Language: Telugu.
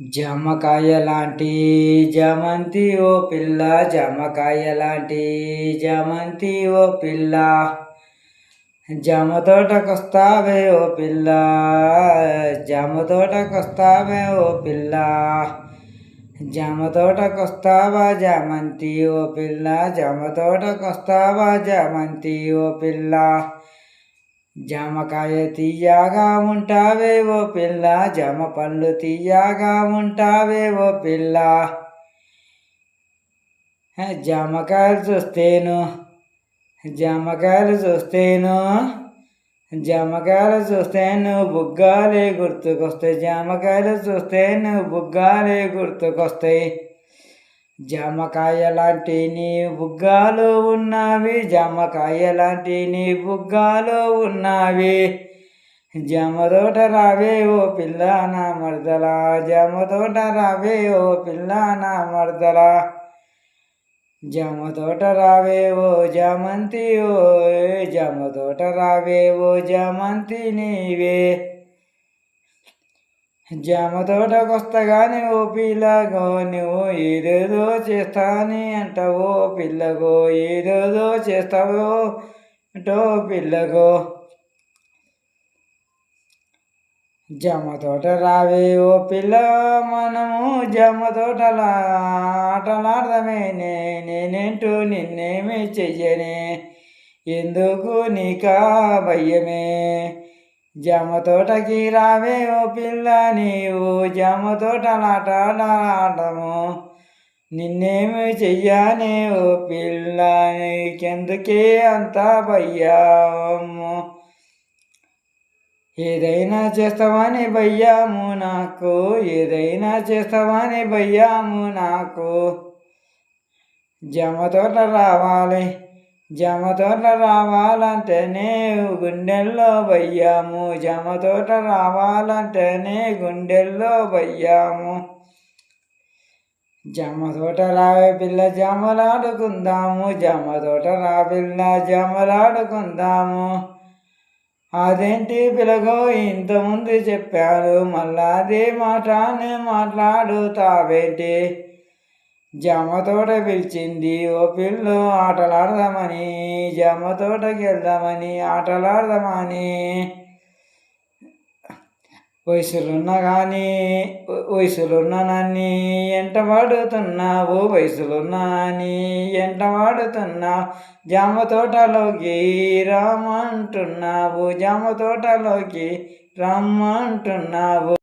జామకాయ లాంటి జామంతి ఓ పిల్ల, జామకాయ లాంటి జామంతి ఓ పిల్ల, జామ తోటకొస్తావే ఓ పిల్ల, జామ తోటకొస్తావే ఓ పిల్ల, జామ తోటకొస్తావా జామంతి ఓ పిల్ల, జామ తోటకొస్తావా జామంతి ఓ పిల్ల, జామకాయ తీయగా ఉంటావే ఓ పిల్ల, జామ పండ్లు తీయగా ఉంటావే ఓ పిల్ల, జామకాయలు చూస్తేను జామకాయలు చూస్తేను జామకాయలు చూస్తేను బుగ్గాలే గుర్తుకొస్తాయి, జామకాయలు చూస్తేను బుగ్గాలే గుర్తుకొస్తాయి, జామకాయ లాంటి నీ బుగ్గాలు ఉన్నవి, జామకాయ లాంటి నీ బుగ్గాలు ఉన్నవి, జామ తోట రావే ఓ పిల్ల నా మరదల, జామ తోట రావే ఓ పిల్ల నా మరదల, జామ తోట రావే ఓ జామంతి ఓ, జామ తోట రావే ఓ జామంతి నీవే, జామ తోటకొస్తగానే ఓ పిల్లగో నువ్వు ఏదేదో చేస్తాని అంటావో పిల్లగో, ఏదేదో చేస్తావో అంటో పిల్లగో, జామ తోట రావే ఓ పిల్ల మనము జామ తోటలా ఆటలాడదామే, నేనేంటో నిన్నేమి చెయ్యనే, ఎందుకు నీకా భయమే, జామ తోటకి రావే ఓ పిల్ల నీవు, జామ తోటలాటలాడము, నిన్నేమి చెయ్యానే ఓ పిల్ల, నీకెందుకే అంత భయము, ఏదైనా చేస్తావని భయ్యాము నాకు, ఏదైనా చేస్తావని భయ్యాము నాకు, జామ తోట రావాలి, జామ తోట రావాలంటేనే గుండెల్లో భయ్యాము, జామ తోట రావాలంటేనే గుండెల్లో భయ్యాము, జామ తోట రావే పిల్ల జామలాడుకుందాము, జామ తోట రా పిల్ల జామలాడుకుందాము, అదేంటి పిలగో ఇంతకుముందు చెప్పాను మళ్ళా అదే మాటనే మాట్లాడుతావేంటి, జామ తోట పిలిచింది ఓ పిల్లు ఆటలాడదామని, జామ తోటకి వెళ్దామని ఆటలాడదామని, వయసులున్న నన్ను ఎంట పడుతున్నావు, వయసులున్నాని ఎంట పడుతున్నావు, జామ తోటలోకి రమ్మంటున్నావు, జామ తోటలోకి రమ్మంటున్నావు.